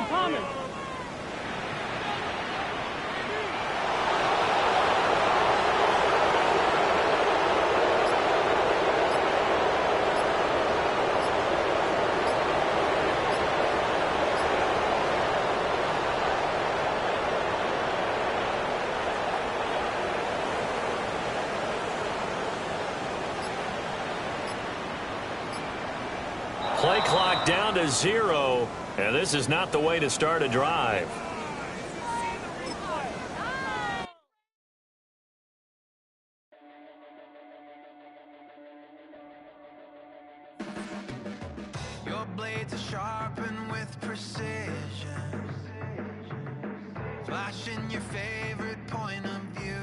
Common. Play clock down to 0, and this is not the way to start a drive. Your blades are sharpened with precision, flashing your favorite point of view.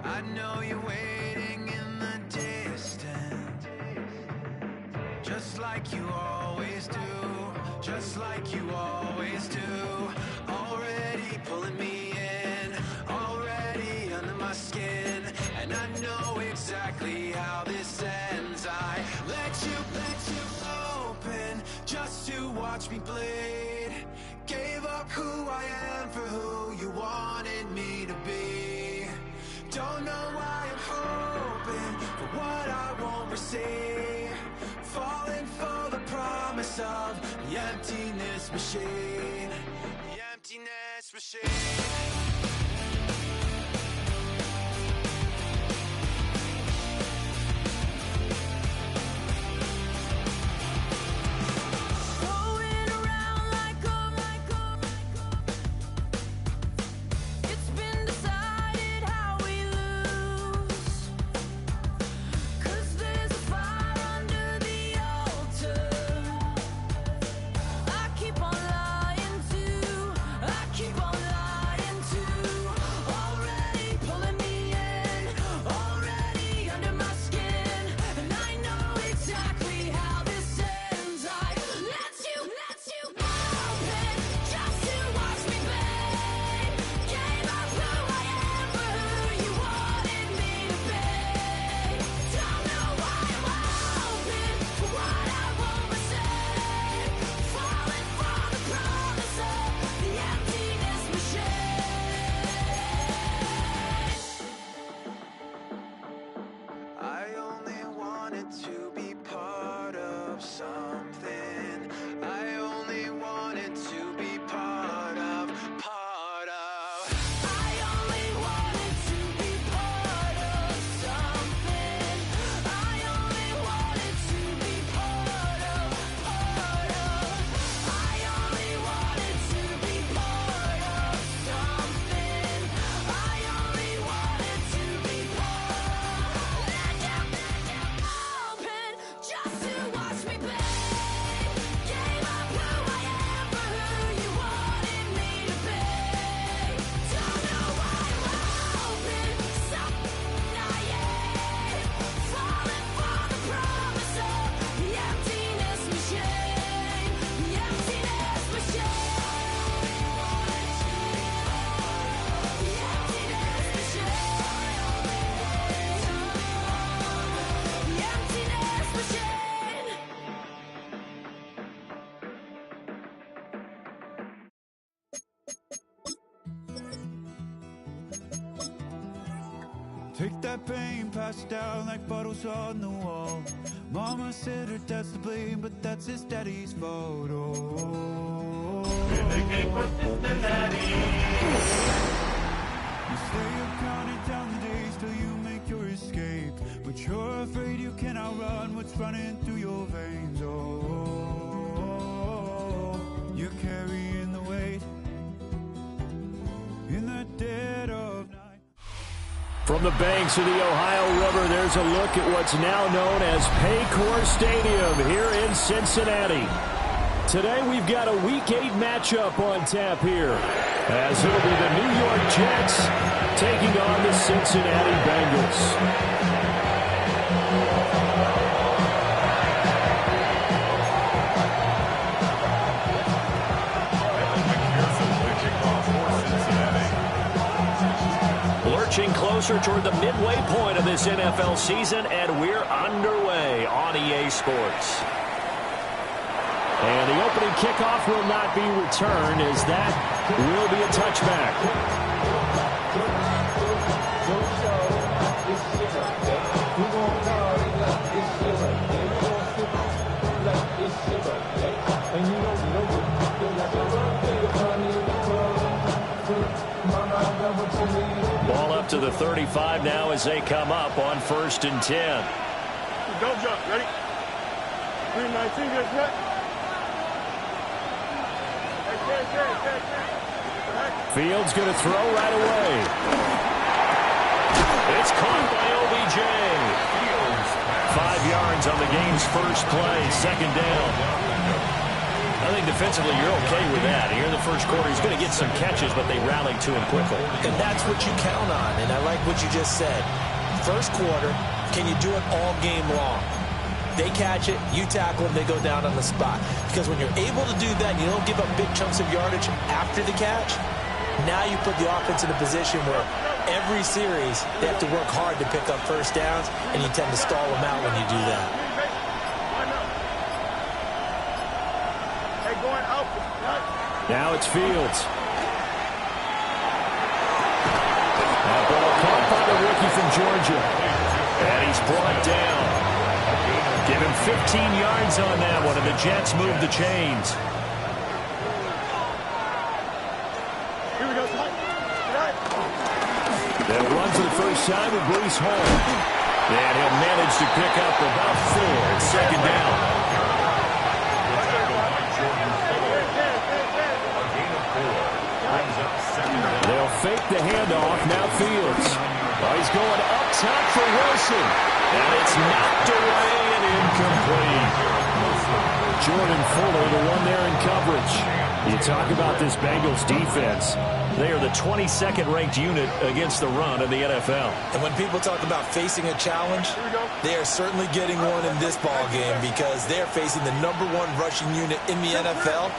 I know you're waiting in the distance, just like you always do, just like you always do. Already pulling me in, already under my skin, and I know exactly how this ends. I let you open just to watch me bleed. Gave up who I am for who you wanted me to be. Don't know why I'm hoping for what I won't receive. Falling for the promise of the emptiness machine. The emptiness machine. Take that pain, pass it down like bottles on the wall. Mama said her dad's to blame, but that's his daddy's fault. Oh, you stay up counting down the days till you make your escape, but you're afraid you can outrun what's running through your veins. Oh, you're carrying the weight in the dead of night. From the banks of the Ohio River, there's a look at what's now known as Paycor Stadium here in Cincinnati. Today we've got a Week 8 matchup on tap here, as it'll be the New York Jets taking on the Cincinnati Bengals. Lurching closer toward the midway point of this NFL season, and we're underway on EA Sports. And the opening kickoff will not be returned, as that will be a touchback. Ball up to the 35 now as they come up on 1st and 10. Don't jump. Ready? 319, get set. Fields going to throw right away. It's caught by OBJ. 5 yards on the game's first play, 2nd down. I think defensively you're okay with that. Here in the first quarter, he's going to get some catches, but they rallied to him quickly. And that's what you count on, and I like what you just said. First quarter, can you do it all game long? They catch it, you tackle them, they go down on the spot. Because when you're able to do that, you don't give up big chunks of yardage after the catch. Now you put the offense in a position where every series they have to work hard to pick up first downs, and you tend to stall them out when you do that. Now it's Fields. That ball caught by the rookie from Georgia. And he's brought down. Give him 15 yards on that one, and the Jets move the chains. They'll run for the first time with Breece Hall. And he'll manage to pick up about 4. It's 2nd down. They'll fake the handoff. Now Fields. Oh, he's going up top for Wilson. And it's knocked away and incomplete. Jordan Fuller, the one there in coverage. You talk about this Bengals defense. They are the 22nd ranked unit against the run in the NFL. And when people talk about facing a challenge, they are certainly getting one in this ball game because they're facing the #1 rushing unit in the NFL,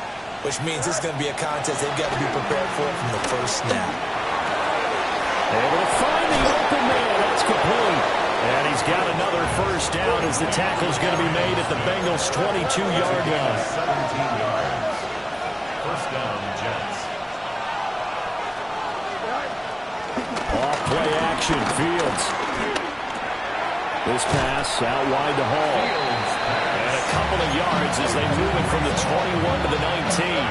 which means this is going to be a contest they've got to be prepared for from the first snap. Able to find the open man. That's complete. And he's got another first down as the tackle's going to be made at the Bengals' 22-yard line. 17 yards. First down, Jets. Off play action, Fields. This pass out wide to Hall. And a couple of yards as they move it from the 21 to the 19.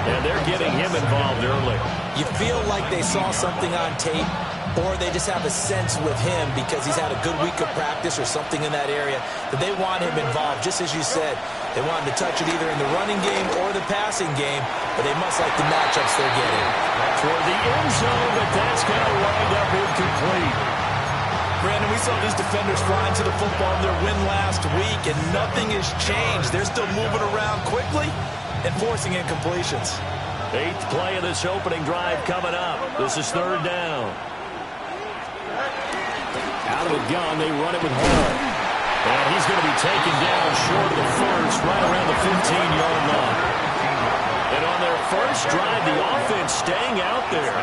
And they're getting him involved early. You feel like they saw something on tape, or they just have a sense with him because he's had a good week of practice or something in that area that they want him involved. Just as you said, they want him to touch it either in the running game or the passing game, but they must like the matchups they're getting. Toward the end zone, but that's going to wind up incomplete. Brandon, we saw these defenders flying to the football in their win last week, and nothing has changed. They're still moving around quickly and forcing incompletions. 8th play of this opening drive coming up. This is 3rd down. Out of the gun, they run it with Hall. And he's going to be taken down short of the first, right around the 15-yard line. And on their first drive, the offense staying out there.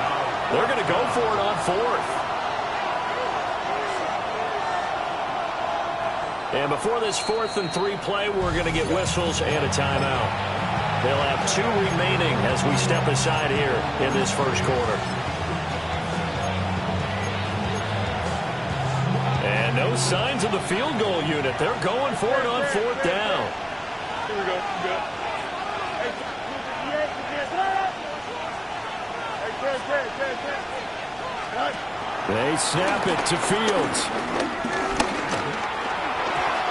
They're going to go for it on 4th. And before this 4th and 3 play, we're going to get whistles and a timeout. They'll have 2 remaining as we step aside here in this first quarter. And no signs of the field goal unit. They're going for it on 4th down. Here we go. They snap it to Fields.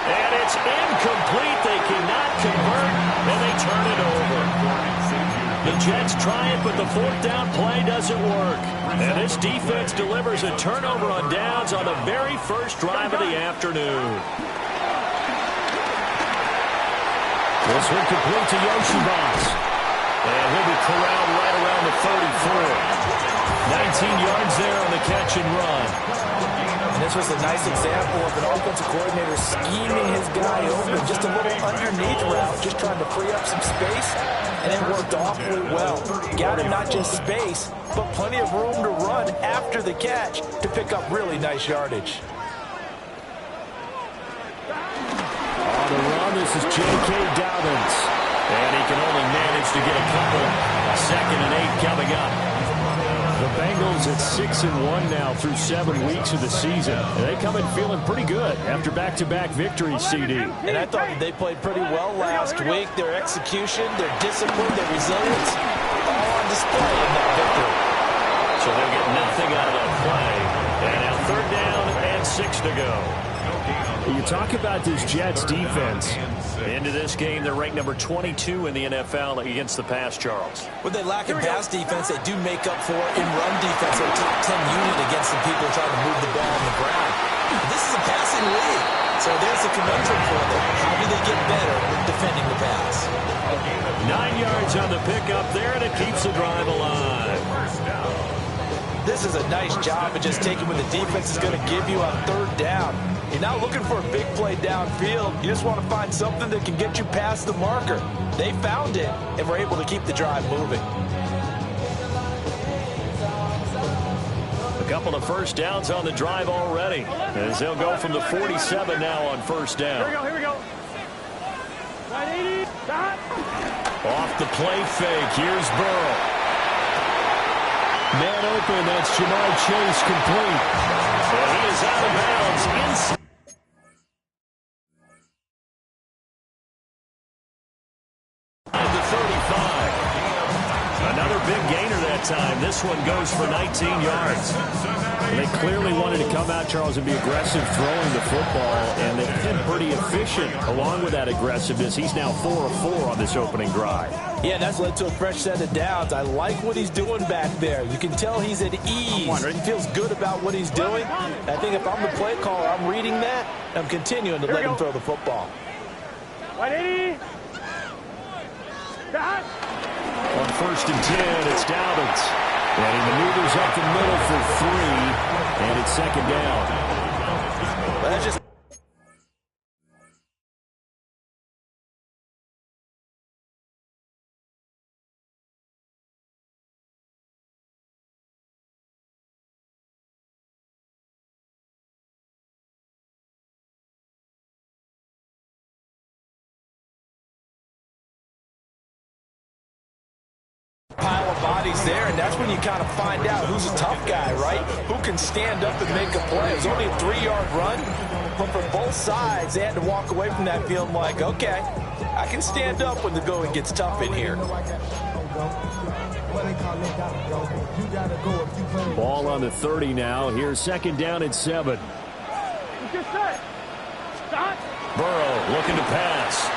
And it's incomplete. They cannot convert, and they turn it over. The Jets try it, but the 4th down play doesn't work. And this defense delivers a turnover on downs on the very first drive of the afternoon. This one complete to Yoshibas. And he'll be corralled right around the 34. 19 yards there on the catch and run. And this was a nice example of an offensive coordinator scheming his guy open. Just a little underneath route, just trying to free up some space, and it worked awfully well. Got him not just space, but plenty of room to run after the catch to pick up really nice yardage. On the run, this is J.K. Dobbins. And he can only manage to get a couple. 2nd and 8 coming up. The Bengals at 6-1 now through 7 weeks of the season. And they come in feeling pretty good after back-to-back victories, CD. And I thought that they played pretty well last week. Their execution, their discipline, their resilience, all on display in that victory. So they'll get nothing out of that play. And now 3rd down and 6 to go. You talk about this Jets defense. Into this game, they're ranked number 22 in the NFL against the pass, Charles. When they lack in pass defense, they do make up for it in run defense. They're a top 10 unit against the people trying to move the ball on the ground. This is a passing league, so there's a conundrum for them. How do they get better defending the pass? 9 yards on the pickup there, and it keeps the drive alive. This is a nice job of just taking what the defense is going to give you on 3rd down. You're not looking for a big play downfield. You just want to find something that can get you past the marker. They found it, and were able to keep the drive moving. A couple of first downs on the drive already, as they'll go from the 47 now on 1st down. Here we go. 980. Stop. Off the play fake. Here's Burrow. Man open. That's Jamar Chase complete. And he is out of bounds inside the 35. Another big gainer that time. This one goes for 19 yards. And they clearly wanted to come out, Charles, and be aggressive throwing the football, and they've been pretty efficient along with that aggressiveness. He's now 4 of 4 on this opening drive. Yeah, that's led to a fresh set of downs. I like what he's doing back there. You can tell he's at ease. He feels good about what he's doing. I think if I'm the play caller, I'm reading that. I'm continuing to let him throw the football. 180. Stop. On 1st and 10, it's Dobbins. And he maneuvers up the middle for 3, and it's 2nd down. Well, that's just pile of bodies there, and that's when you kind of find out who's a tough guy, right? Who can stand up and make a play. It was only a 3-yard run, but for both sides, they had to walk away from that feeling like, okay, I can stand up when the going gets tough in here. Ball on the 30 now. Here's 2nd down and 7. Burrow looking to pass.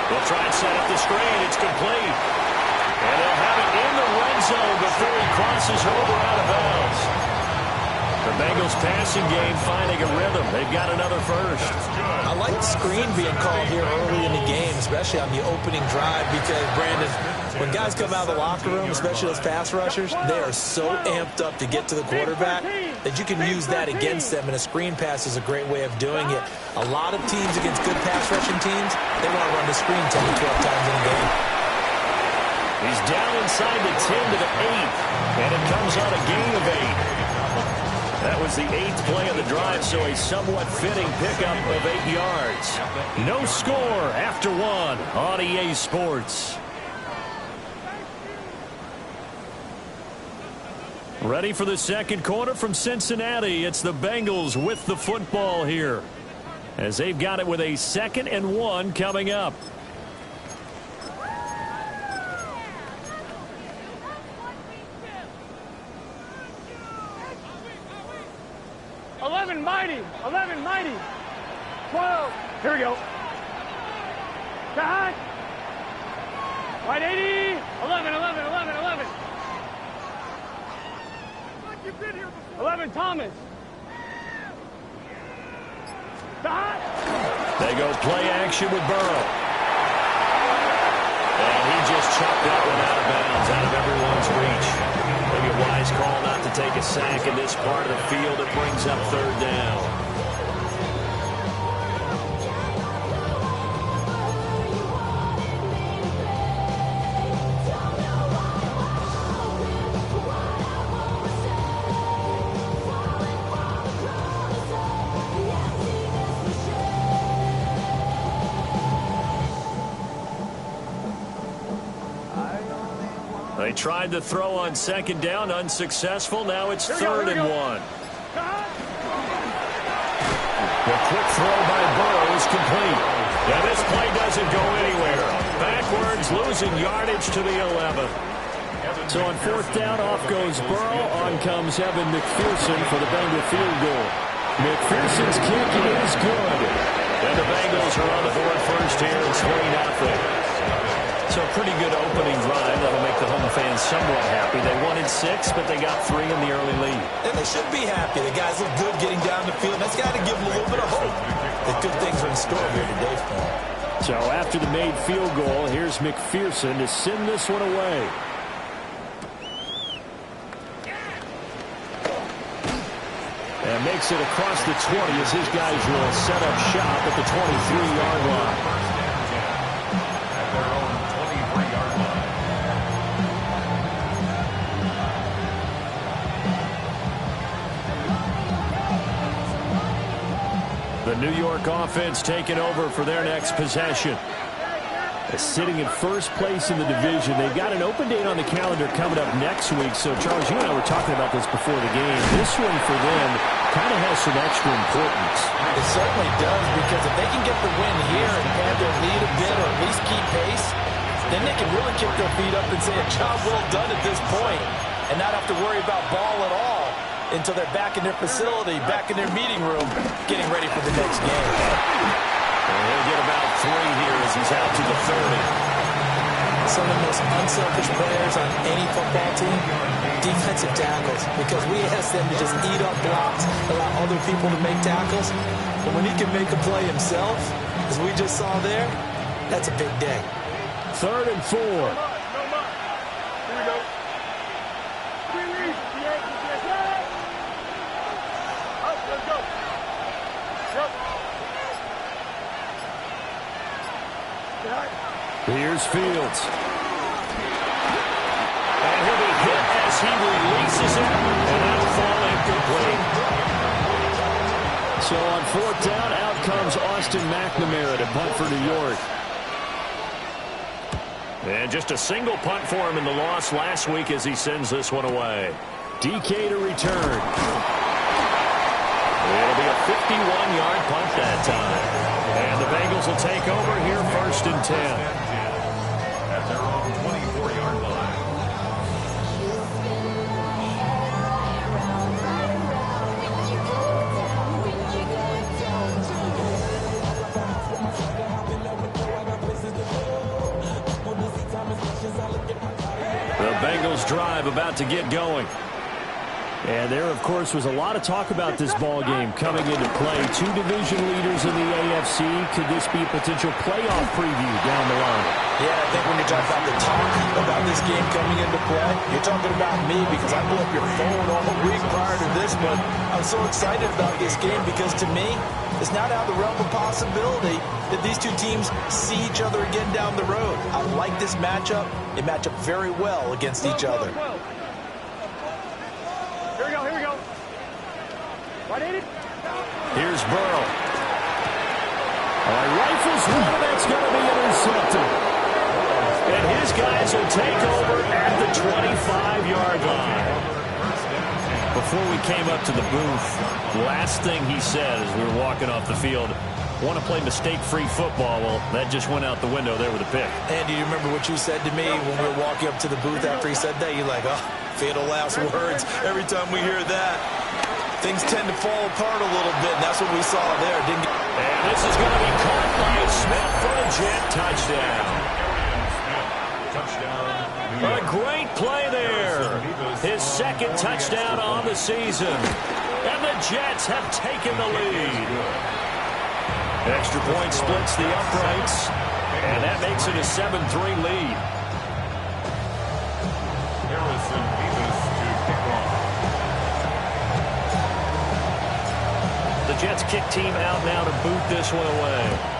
They'll try and set up the screen. It's complete. And they'll have it in the red zone before he crosses over out of bounds. The Bengals passing game finding a rhythm. They've got another first. I like the screen being called here early in the game, especially on the opening drive, because, Brandon, when guys come out of the locker room, especially those pass rushers, they are so amped up to get to the quarterback that you can use that against them, and a screen pass is a great way of doing it. A lot of teams against good pass rushing teams, they want to run the screen 10 to 12 times in a game. He's down inside the 10 to the 8, and it comes on a gain of 8. That was the 8th play of the drive, so a somewhat fitting pickup of 8 yards. No score after 1 on EA Sports. Ready for the 2nd quarter from Cincinnati. It's the Bengals with the football here, as they've got it with a 2nd and 1 coming up. 11 mighty. 11 mighty. 12. Here we go. Back. 180. 11, 11, 11, 11. 11 Thomas. Back. They go play action with Burrow. And he just chucked that one out of bounds, out of everyone's reach. Maybe a wise call not to take a sack in this part of the field. It brings up 3rd down. They tried to throw on second down, unsuccessful. Now it's third and 1. The quick throw by Burrow is complete. And this play doesn't go anywhere. Backwards, losing yardage to the 11. So on fourth down, off goes Burrow. On comes Evan McPherson for the Bengal field goal. McPherson's kick is good. And the Bengals are on the board first here. It's 3-0. So a pretty good opening drive. That'll make the home fans somewhat happy. They wanted 6, but they got 3 in the early lead. And they should be happy. The guys look good getting down the field. That's got to give them a little bit of hope that good things are in store here today for them. So after the made field goal, here's McPherson to send this one away. And makes it across the 20 as his guys will set up shop at the 23-yard line. The New York offense taking over for their next possession. Sitting in first place in the division. They've got an open date on the calendar coming up next week. So, Charles, you and I were talking about this before the game. This one for them kind of has some extra importance. It certainly does, because if they can get the win here and pad their lead a bit or at least keep pace, then they can really kick their feet up and say a job well done at this point and not have to worry about ball at all until they're back in their facility, back in their meeting room, getting ready for the next game. And he'll get about 3 here as he's out to the 30. Some of the most unselfish players on any football team, defensive tackles, because we ask them to just eat up blocks, allow other people to make tackles. But when he can make a play himself, as we just saw there, that's a big day. 3rd and 4. Here we go. Let's go. Yep. Here's Fields. And he'll be hit as he releases it, and that'll fall incomplete. So on 4th down, out comes Austin McNamara to punt for New York. And just a single punt for him in the loss last week as he sends this one away. DK to return. It'll be a 51-yard punt that time. And the Bengals will take over here 1st and 10. At their own 24-yard line. The Bengals drive about to get going. And there, of course, was a lot of talk about this ball game coming into play. 2 division leaders in the AFC. Could this be a potential playoff preview down the line? Yeah, I think when you talk about the talk about this game coming into play, you're talking about me, because I blew up your phone all week prior to this, but I'm so excited about this game because to me, it's not out of the realm of possibility that these two teams see each other again down the road. I like this matchup. They match up very well against each other. Here we go. Right in it. Here's Burrow. Rifles one, that's going to be intercepted. And his guys will take over at the 25-yard line. Before we came up to the booth, last thing he said as we were walking off the field, want to play mistake-free football. Well, that just went out the window there with a pick. And do you remember what you said to me when we were walking up to the booth after he said that? You're like, oh, fatal last words. Every time we hear that, things tend to fall apart a little bit, and that's what we saw there. And this is going to be caught by Smith for a jet touchdown. A great play there. His 2nd touchdown on the season. And the Jets have taken the lead. Extra point splits the uprights. And that makes it a 7-3 lead. Harrison Davis to kick off. The Jets kick team out now to boot this one away.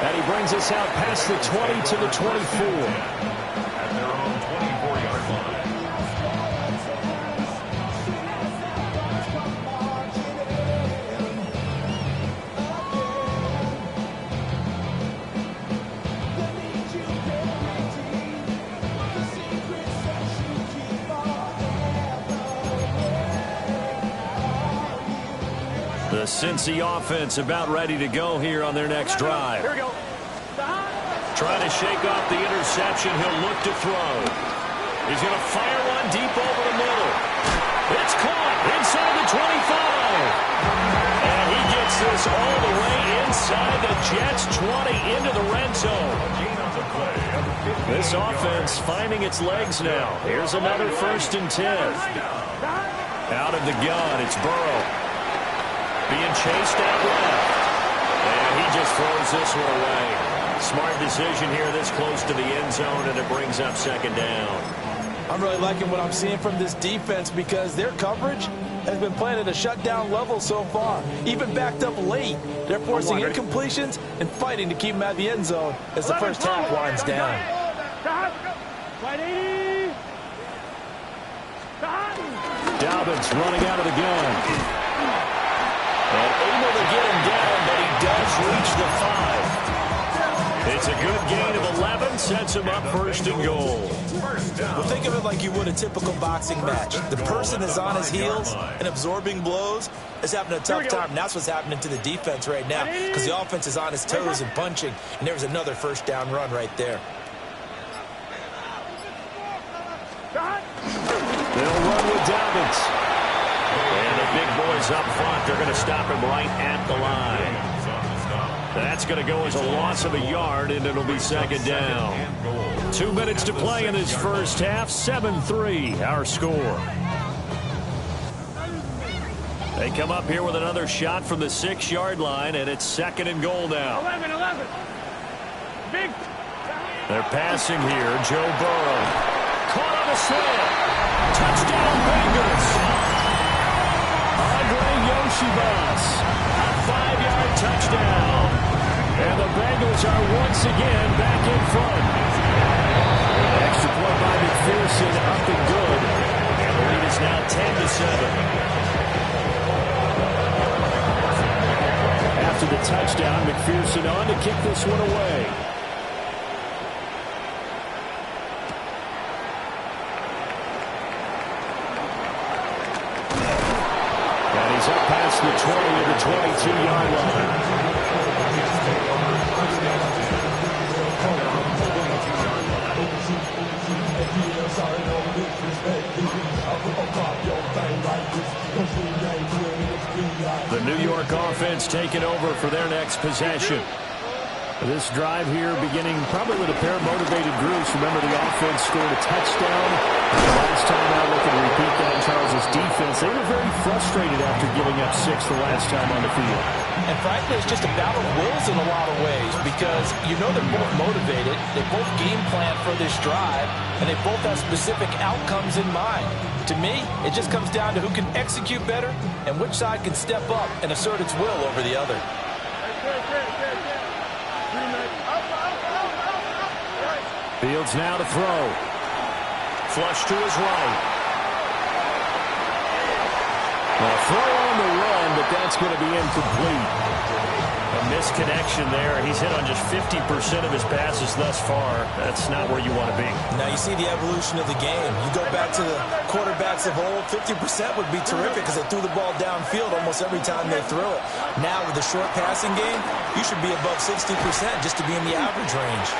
And he brings us out past the 20 to the 24. At their own 24-yard line. Cincy offense about ready to go here on their next drive. Here we go. Trying to shake off the interception. He'll look to throw. He's going to fire one deep over the middle. It's caught inside the 25. And he gets this all the way inside the Jets' 20 into the red zone. This offense finding its legs now. Here's another 1st and 10. Out of the gun, it's Burrow. Being chased out left. And he just throws this one away. Smart decision here this close to the end zone, and it brings up 2nd down. I'm really liking what I'm seeing from this defense because their coverage has been playing at a shutdown level so far. Even backed up late, they're forcing incompletions and fighting to keep them at the end zone as the first half winds down. Dobbins running out of the gun. And able to get him down, but he does reach the 5. It's a good gain of 11, sets him up 1st and goal. Well, think of it like you would a typical boxing match. The person is on his heels and absorbing blows is having a tough time. And that's what's happening to the defense right now because the offense is on his toes and punching. And there's another 1st down run right there. They'll run with Dobbins. And the big boys up front, they're going to stop him right at the line. That's going to go as a loss of a yard, and it'll be 2nd down. 2 minutes to play in this first half. 7-3, our score. They come up here with another shot from the 6-yard line, and it's 2nd and goal now. 11. Big. They're passing here. Joe Burrow. Caught on the slant. Touchdown, Bengals. Andre Yoshibas. A 5-yard touchdown. And the Bengals are once again back in front. Extra point by McPherson, up and good. And the lead is now 10-7. After the touchdown, McPherson on to kick this one away. And he's up past the 20 to the 22-yard line. The New York offense taking over for their next possession. This drive here beginning probably with a pair of motivated groups. Remember, the offense scored a touchdown. Last time out, looking to repeat that in Charles' defense. They were very frustrated after giving up 6 the last time on the field. And frankly, it's just a battle of wills in a lot of ways because you know they're both motivated. They both game plan for this drive, and they both have specific outcomes in mind. To me, it just comes down to who can execute better and which side can step up and assert its will over the other. Fields now to throw. Flush to his right. A throw on the run, but that's going to be incomplete. A misconnection there. He's hit on just 50% of his passes thus far. That's not where you want to be. Now you see the evolution of the game. You go back to the quarterbacks of old, 50% would be terrific because they threw the ball downfield almost every time they threw it. Now with the short passing game, you should be above 60% just to be in the average range.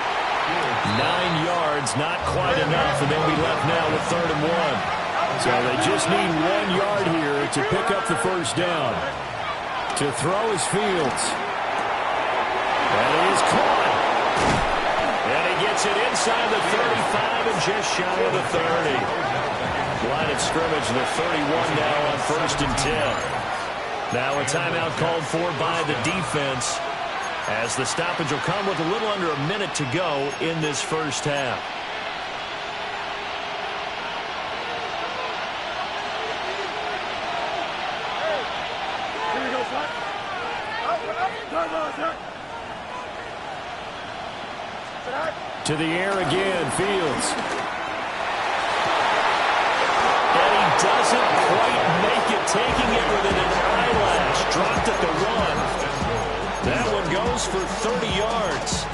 9 yards, not quite enough, and they'll be left now with 3rd and 1. So they just need 1 yard here to pick up the first down. To throw is Fields. And he is caught. And he gets it inside the 35 and just shy of the 30. Line of scrimmage, the 31 now on 1st and 10. Now a timeout called for by the defense, as the stoppage will come with a little under a minute to go in this first half. Here we go, son. To the air again, Fields. And he doesn't quite make it, taking it within an eyelash. Dropped at the 1. That one goes for 30 yards.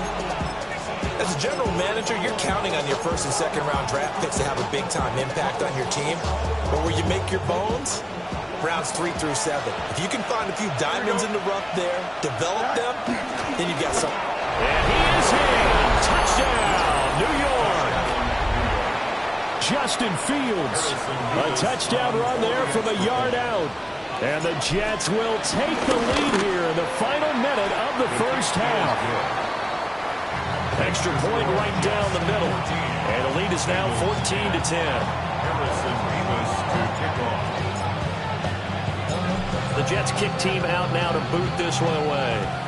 As a general manager, you're counting on your 1st and 2nd round draft picks to have a big-time impact on your team. But where you make your bones, rounds 3 through 7. If you can find a few diamonds in the rough there, develop them, then you've got something. And he is in. Touchdown, New York. Justin Fields. A touchdown run there from a yard out. And the Jets will take the lead here in the final minute of the first half. Extra point right down the middle. And the lead is now 14-10. The Jets kick team out now to boot this one away.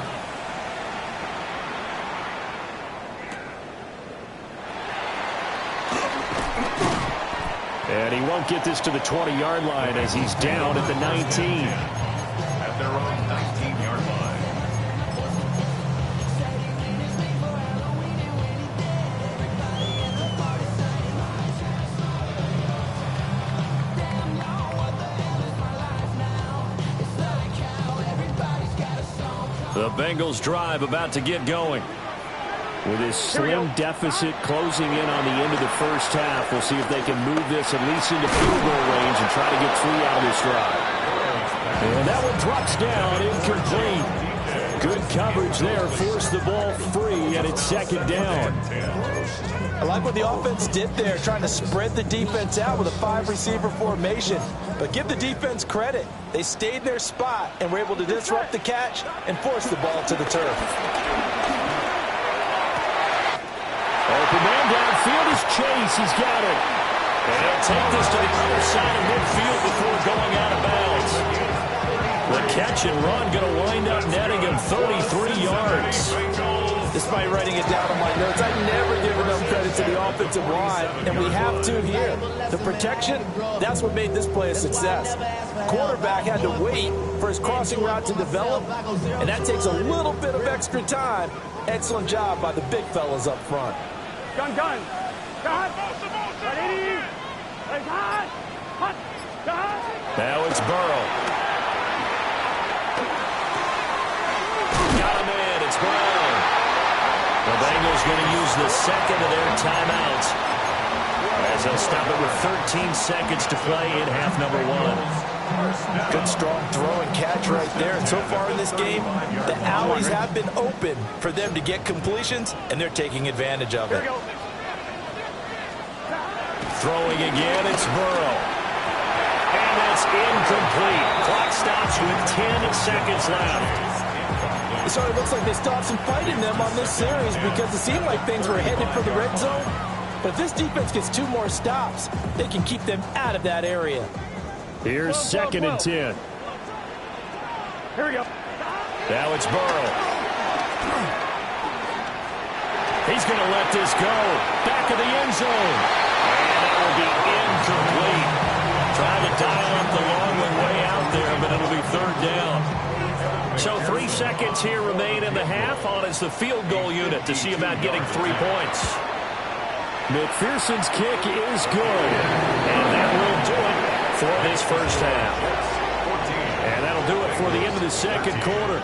And he won't get this to the 20-yard line as he's down at the 19. At their own 19-yard line. The Bengals drive about to get going. With his slim deficit closing in on the end of the first half, we'll see if they can move this at least into field goal range and try to get 3 out of this drive. And that one drops down, incomplete. Good coverage there, forced the ball free, and it's second down. I like what the offense did there, trying to spread the defense out with a 5-receiver formation. But give the defense credit. They stayed in their spot and were able to disrupt the catch and force the ball to the turf. Open man downfield is Chase. He's got it. And he'll take this to the other side of midfield before going out of bounds. The catch and run going to wind up netting him 33 yards. Despite writing it down on my notes, I never give enough credit to the offensive line, and we have to here. The protection, that's what made this play a success. Quarterback had to wait for his crossing route to develop, and that takes a little bit of extra time. Excellent job by the big fellas up front. Gun. Gun. Ready. Hot. Hot. Gun. Now it's Burrow. Got him in. It's Burrow. The Bengals going to use the second of their timeouts as they'll stop it with 13 seconds to play in half number 1. Good strong throw and catch right there. And so far in this game, the alleys have been open for them to get completions, and they're taking advantage of it. Throwing again, it's Burrow. And that's incomplete. Clock stops with 10 seconds left. So it looks like they stopped some fight in them on this series because it seemed like things were headed for the red zone. But if this defense gets 2 more stops, they can keep them out of that area. Here's second and 10. Here we go. Now it's Burrow. He's going to let this go. Back of the end zone. And that will be incomplete. Trying to dial up the long one way out there, but it'll be third down. So 3 seconds here remain in the half. On is the field goal unit to see about getting 3 points. McPherson's kick is good. And that will do it for this first half. And that'll do it for the end of the second quarter.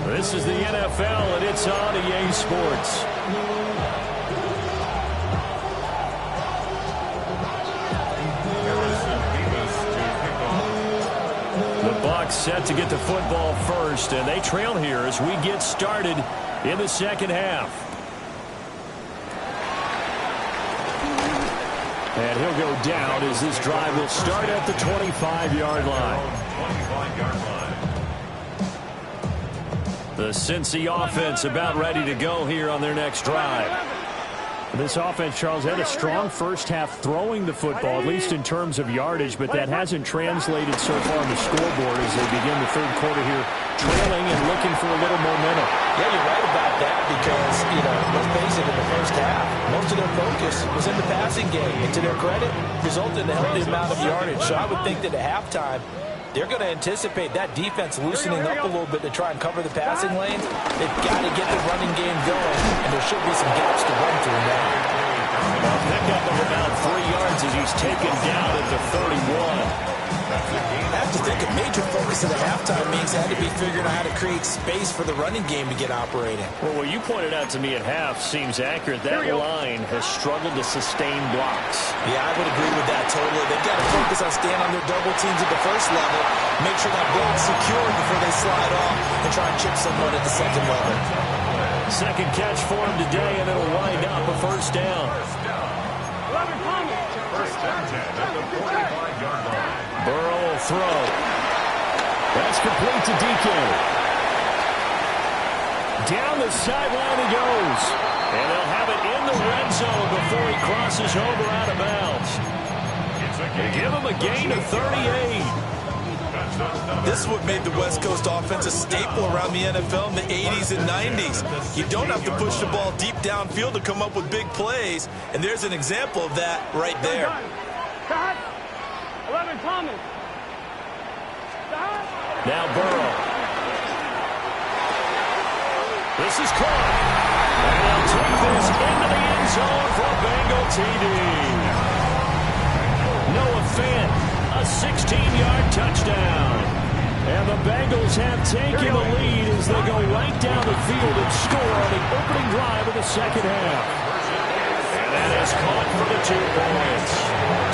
This is the NFL, and it's on EA Sports. The Bucs set to get the football first, and they trail here as we get started in the second half. And he'll go down as this drive will start at the 25-yard line. The Cincy offense about ready to go here on their next drive. This offense, Charles, had a strong first half throwing the football, at least in terms of yardage, but that hasn't translated so far on the scoreboard as they begin the third quarter here, trailing and looking for a little momentum. Yeah, you're right about that because, let's face it, in the first half, most of their focus was in the passing game. And to their credit, resulted in a healthy amount of yardage. So I would think that at halftime, they're going to anticipate that defense loosening up a little bit to try and cover the passing lanes. They've got to get the running game going, and there should be some gaps to run through now. Well, pick up of about 3 yards as he's taken down at the 31. That's have to think a major focus of the halftime means they had to be figuring out how to create space for the running game to get operating. Well, what you pointed out to me at half seems accurate. That line has struggled to sustain blocks. Yeah, I would agree with that totally. They've got to focus on staying on their double teams at the first level, make sure that block's secured before they slide off, and try and chip someone at the second level. Second catch for him today, and it'll wind up a first down. First and 10 at the 45-yard line. Burrow will throw. That's complete to DK. Down the sideline he goes. And they'll have it in the red zone before he crosses over out of bounds. They give him a gain of 38. This is what made the West Coast offense a staple around the NFL in the 80s and 90s. You don't have to push the ball deep downfield to come up with big plays, and there's an example of that right there. 11 Thomas. Now Burrow. This is caught. And they'll take this into the end zone for a Bengal TD. Noah Fant, a 16-yard touchdown. And the Bengals have taken the lead as they go right down the field and score on the opening drive of the second half. And that is caught for the 2 points.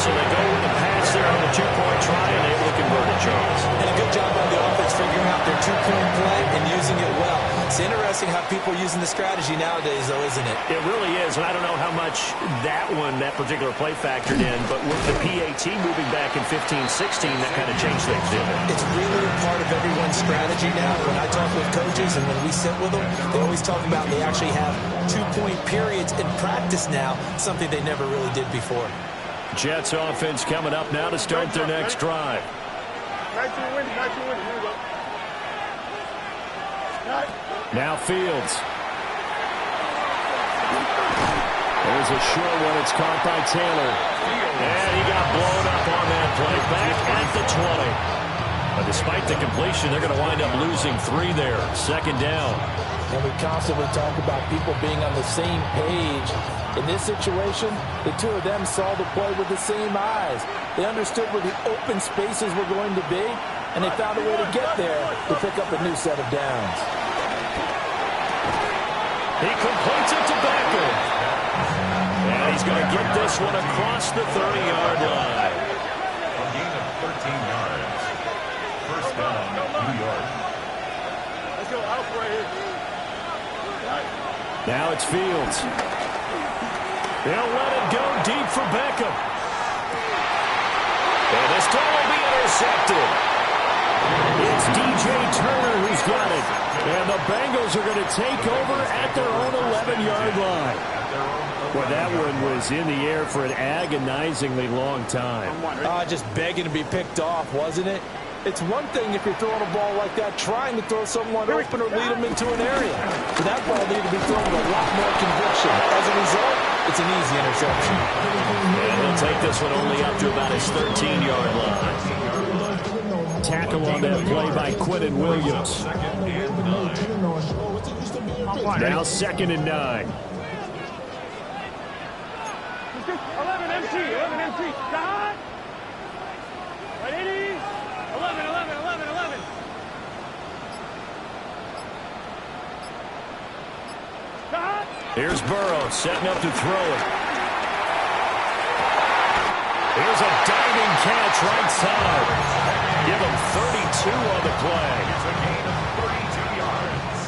So they go with the pass there on the 2-point try and able to convert it, Charles. And a good job on the offense figuring out their 2-point play and using it well. It's interesting how people are using the strategy nowadays, though, isn't it? It really is, and I don't know how much that particular play factored in, but with the PAT moving back in 15-16, that kind of changed things, didn't it? It's really a part of everyone's strategy now. When I talk with coaches and when we sit with them, they always talk about they actually have 2-point periods in practice now, something they never really did before. Jets offense coming up now to start their next drive. Now Fields. There's a short one. It's caught by Taylor. And he got blown up on that play. Back at the 20. But despite the completion, they're going to wind up losing 3 there. Second down. And we constantly talk about people being on the same page. In this situation, the 2 of them saw the play with the same eyes. They understood where the open spaces were going to be, and they found a way to get there to pick up a new set of downs. He completes it to Becker. And he's going to get this one across the 30-yard line. A gain of 13 yards. First down, New York. Let's go out right here. Now it's Fields. They'll let it go deep for Beckham. And this throw will be intercepted. It's DJ Turner who's got it. And the Bengals are going to take over at their own 11-yard line. Well, that one was in the air for an agonizingly long time. Just begging to be picked off, wasn't it? It's one thing if you're throwing a ball like that, trying to throw someone open or lead them into an area. But that ball needed to be thrown with a lot more conviction. As a result, it's an easy interception. And he'll take this one only up to about his 13-yard line. Tackle on that play by Quinton Williams. Now 2nd and 9. 11 MT, 11 MT. God! Right, 80. 11, 11, 11, 11. God! Here's Burrow setting up to throw it. Here's a diving catch right side. Give him 32 on the play. It's a gain of 32 yards.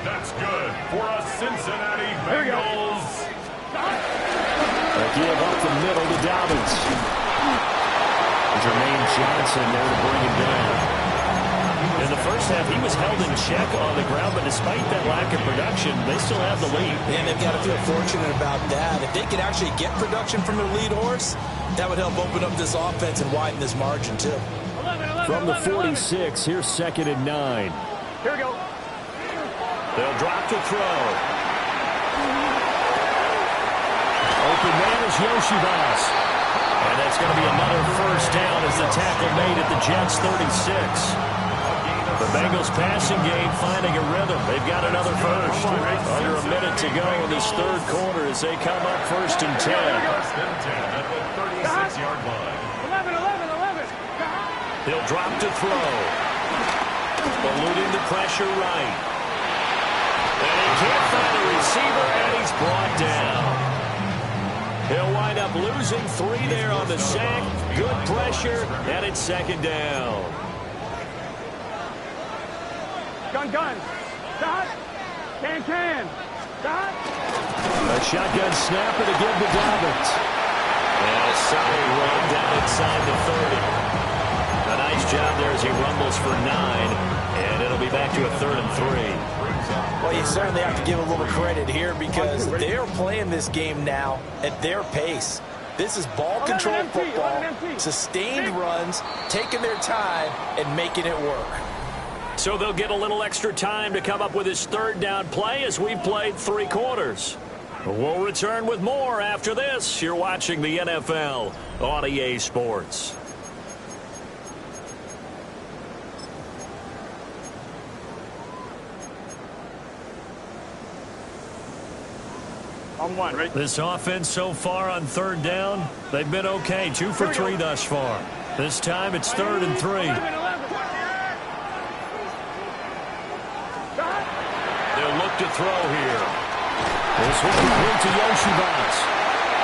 That's good for a Cincinnati Bengals. A give up the middle to Dobbins. Jermaine Johnson there to bring him down. In the first half, he was held in check on the ground, but despite that lack of production, they still have the lead. And they've got to feel fortunate about that. If they could actually get production from their lead horse, that would help open up this offense and widen this margin, too. 11, From the 11, 46, here's 2nd and 9. Here we go. They'll drop to throw. Open man is Yoshibas. And that's going to be another first down as the tackle made at the Jets' 36. The Bengals passing game finding a rhythm. They've got another first. Under a minute to go in this 3rd quarter as they come up 1st and 10. First and 10 at the 36-yard line. 11, 11, 11. He'll drop to throw. Eluding the pressure right. And he can't find a receiver, and he's brought down. He'll wind up losing 3 there on the sack. Good pressure, and it's second down. Gun. Dot. Can. Dot. A shotgun snapper to give to Dobbins. And a solid run down inside the 30. A nice job there as he rumbles for 9. And it'll be back to a 3rd and 3. Well, you certainly have to give a little credit here because they're playing this game now at their pace. This is ball control football, sustained runs, taking their time, and making it work. So they'll get a little extra time to come up with his 3rd down play as we've played 3 quarters. We'll return with more after this. You're watching the NFL on EA Sports. On 1, right? This offense so far on 3rd down, they've been okay. 2 for 3 thus far. This time it's 3rd and 3. They'll look to throw here. This will complete to Yoshibas.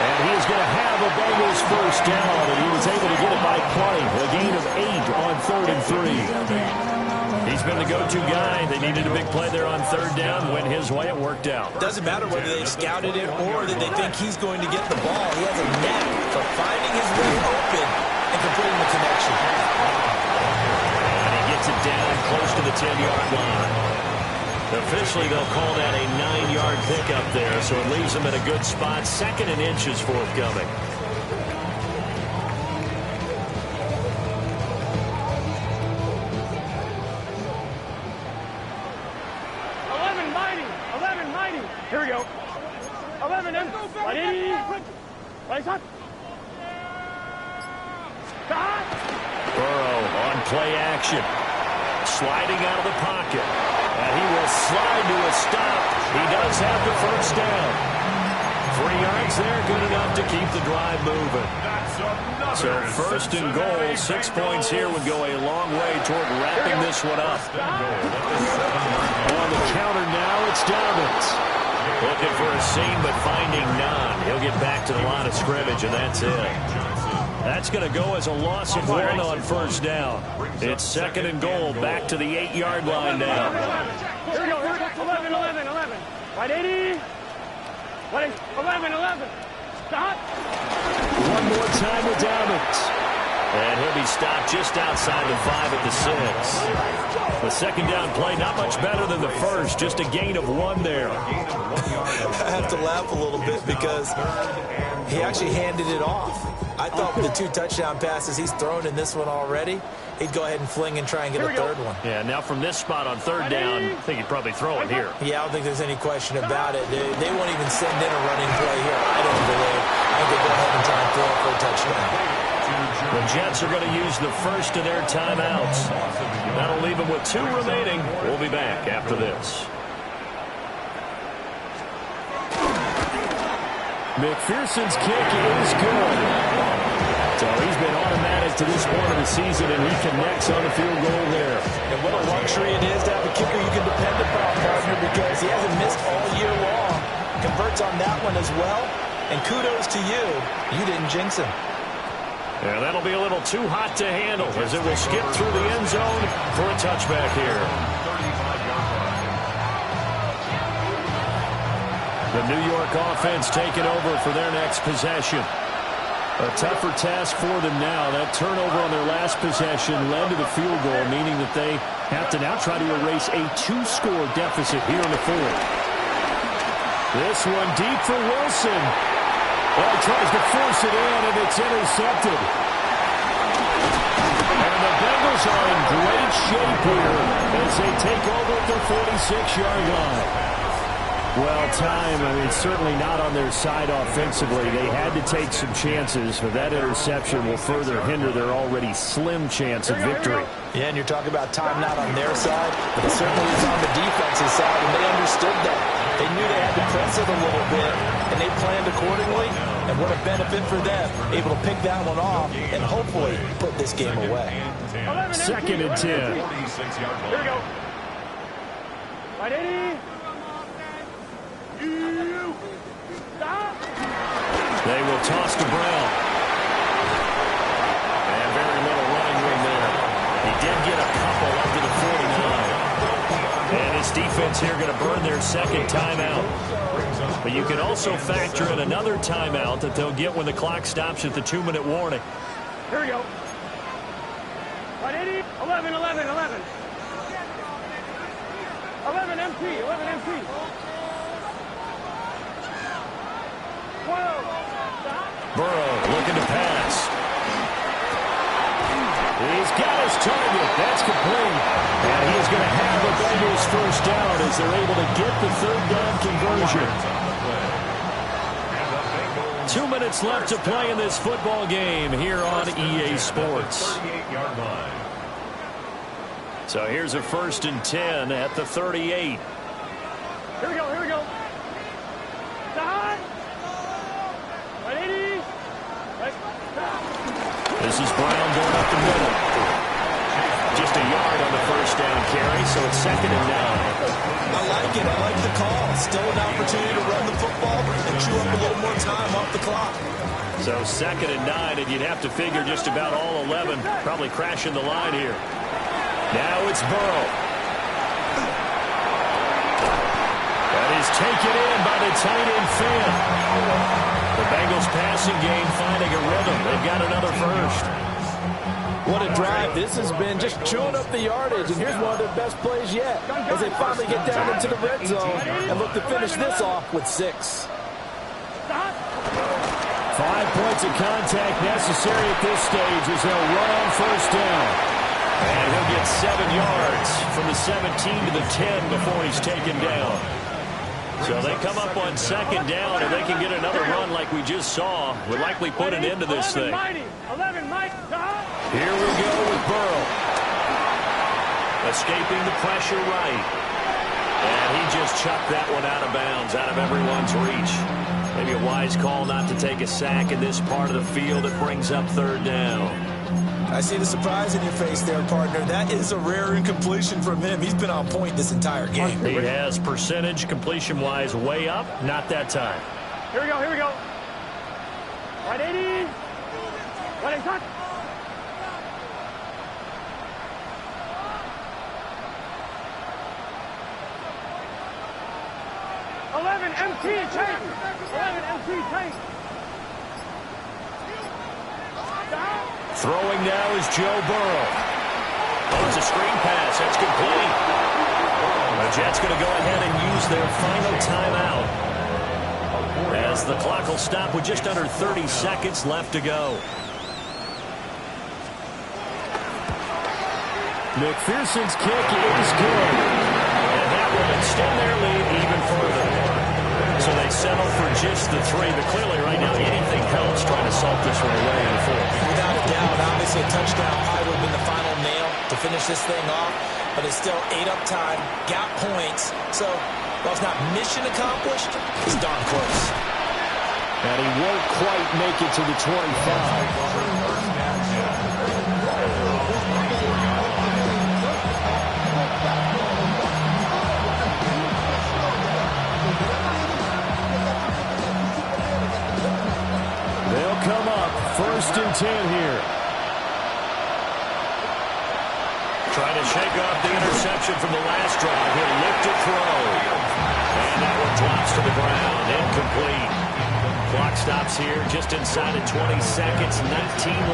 And he is going to have a Bengals 1st down, and he was able to get it by play. A gain of 8 on 3rd and 3. He's been the go-to guy. They needed a big play there on 3rd down. Went his way. It worked out. Doesn't matter whether they've scouted it or that they think he's going to get the ball. He has a knack for finding his way open and completing the connection. And he gets it down close to the 10-yard line. Officially, they'll call that a 9-yard pickup there, so it leaves them in a good spot. 2nd and inches forthcoming. Here we go. 11 in. Right shot. Burrow on play action. Sliding out of the pocket. And he will slide to a stop. He does have the 1st down. 3 yards there, good enough to keep the drive moving. So 1st and goal, 6 points here would go a long way toward wrapping this one up. On the counter now, it's Dobbins. Looking for a seam, but finding none. He'll get back to the line of scrimmage, and that's it. That's going to go as a loss of 1 on 1st down. It's 2nd and goal, back to the 8-yard line now. Here we go. 11. Right 80. 11. Stop. One more time with Dobbins. And he'll be stopped just outside the 5 at the 6. The 2nd down play, not much better than the 1st. Just a gain of 1 there. I have to laugh a little bit because he actually handed it off. I thought with the 2 touchdown passes he's thrown in this one already, he'd go ahead and fling and try and get a 3rd one. Yeah, now from this spot on 3rd down, I think he'd probably throw it here. Yeah, I don't think there's any question about it. They won't even send in a running play here, I don't believe. I think they'll go ahead and try and throw it for a touchdown. The Jets are going to use the 1st of their timeouts. That'll leave them with 2 remaining. We'll be back after this. McPherson's kick is good. So he's been automatic to this point of the season, and he connects on the field goal there. And what a luxury it is to have a kicker you can depend upon, partner, because he hasn't missed all year long. Converts on that one as well. And kudos to you. You didn't jinx him. Yeah, that'll be a little too hot to handle as it will skip through the end zone for a touchback here. The New York offense taking over for their next possession. A tougher task for them now. That turnover on their last possession led to the field goal, meaning that they have to now try to erase a 2-score deficit here in the 4th. This one deep for Wilson. Well, he tries to force it in, and it's intercepted. And the Bengals are in great shape here as they take over at their 46-yard line. Well, certainly not on their side offensively. They had to take some chances, but that interception will further hinder their already slim chance of victory. Yeah, and you're talking about time not on their side, but it certainly is on the defensive side, and they understood that. They knew they had to press it a little bit, and they planned accordingly. And what a benefit for them, able to pick that one off and hopefully put this game away. 2nd and 10. Here we go. Right, 80. Stop. They will toss to Brown. And very little running room there. He did get a couple up to the 49. And his defense here going to burn their 2nd timeout. But you can also factor in another timeout that they'll get when the clock stops at the 2-minute warning. Here we go. Right, 80. 11, 11, 11. 11 MT, 11 MT. 12. Stop. Burrow looking to pass. He's got his target. That's complete. And he's going to have the Bengals first down as they're able to get the 3rd down conversion. 2 minutes left to play in this football game here on EA Sports. So here's a 1st and 10 at the 38. Here we go, here we go. Stop. Right, 80. Right, stop. This is Brown going up the middle. Just a yard on the 1st down carry, so it's 2nd and 9. I like it. I like the call. Still an opportunity to run the football and chew up a little more time off the clock. So 2nd and 9, and you'd have to figure just about all 11 probably crashing the line here. Now it's Burrow. That is taken in by the tight end Finn. The Bengals passing game finding a rhythm. They've got another first. What a drive this has been, just chewing up the yardage. And here's one of their best plays yet as they finally get down into the red zone and look to finish this off with 6. Stop. 5 points of contact necessary at this stage as they'll run on 1st down. And he'll get 7 yards from the 17 to the 10 before he's taken down. So they come up on 2nd down, and they can get another run like we just saw. Would likely put an end to this thing. 11, Mike, stop. Here we go with Burrow. Escaping the pressure right. And he just chucked that one out of bounds, out of everyone's reach. Maybe a wise call not to take a sack in this part of the field. It brings up 3rd down. I see the surprise in your face there, partner. That is a rare incompletion from him. He's been on point this entire game. He has percentage completion-wise way up. Not that time. Here we go, here we go. Right, 80. Right, touch. 11 MT change. 11 MT change. Stop. Throwing now is Joe Burrow. Oh, it's a screen pass. That's complete. The Jets going to go ahead and use their final timeout as the clock will stop with just under 30 seconds left to go. McPherson's kick is good. And that will extend their lead even further. So they settle for just the 3, but clearly right now anything helps trying to salt this one away in the 4th. Without a doubt, obviously a touchdown probably would have been the final nail to finish this thing off, but it's still 8 up time, got points, so while it's not mission accomplished, it's darn close. And he won't quite make it to the 25. They'll come up 1st and 10 here. Trying to shake off the interception from the last drive. He'll look to throw. And that one drops to the ground. Incomplete. Clock stops here just inside of 20 seconds. 19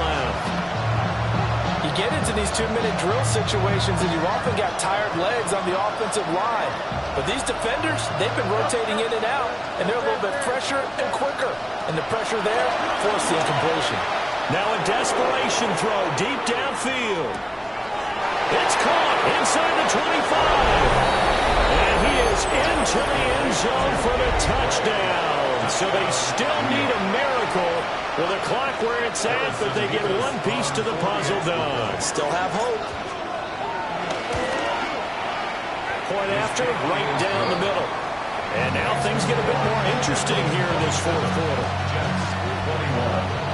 left. You get into these 2-minute drill situations and you've often got tired legs on the offensive line. But these defenders, they've been rotating in and out, and they're a little bit fresher and quicker. And the pressure there forced the incompletion. Now a desperation throw deep downfield. It's caught inside the 25. And he is into the end zone for the touchdown. So they still need a miracle with the clock where it's at, but they get one piece to the puzzle done. Still have hope. Point after, right down the middle. And now things get a bit more interesting here in this fourth quarter. Jets, 21.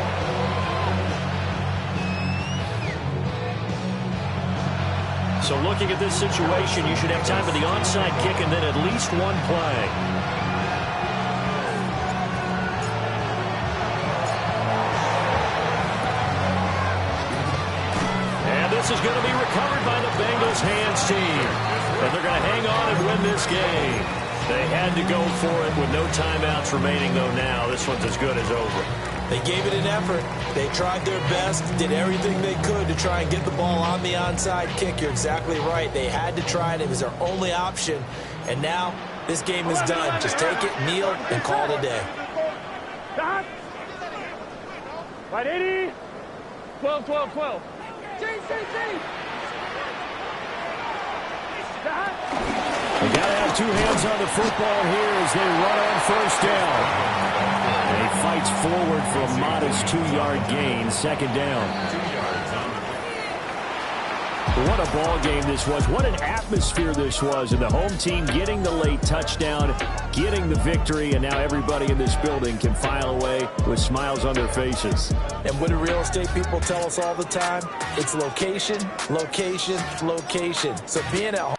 So looking at this situation, you should have time for the onside kick and then at least one play. And this is going to be recovered by the Bengals hands team. And they're going to hang on and win this game. They had to go for it with no timeouts remaining, though now this one's as good as over. They gave it an effort. They tried their best, did everything they could to try and get the ball on the onside kick. You're exactly right. They had to try it. It was their only option. And now this game is done. Just take it, kneel, and call it a day. Right, 80. 12, 12, 12. JCC. They got to have two hands on the football here as they run on first down. And he fights forward for a modest 2-yard gain, second down. 2 yards on What a ball game this was. What an atmosphere this was. And the home team getting the late touchdown, getting the victory, and now everybody in this building can file away with smiles on their faces. And what do real estate people tell us all the time? It's location, location, location. So being at home.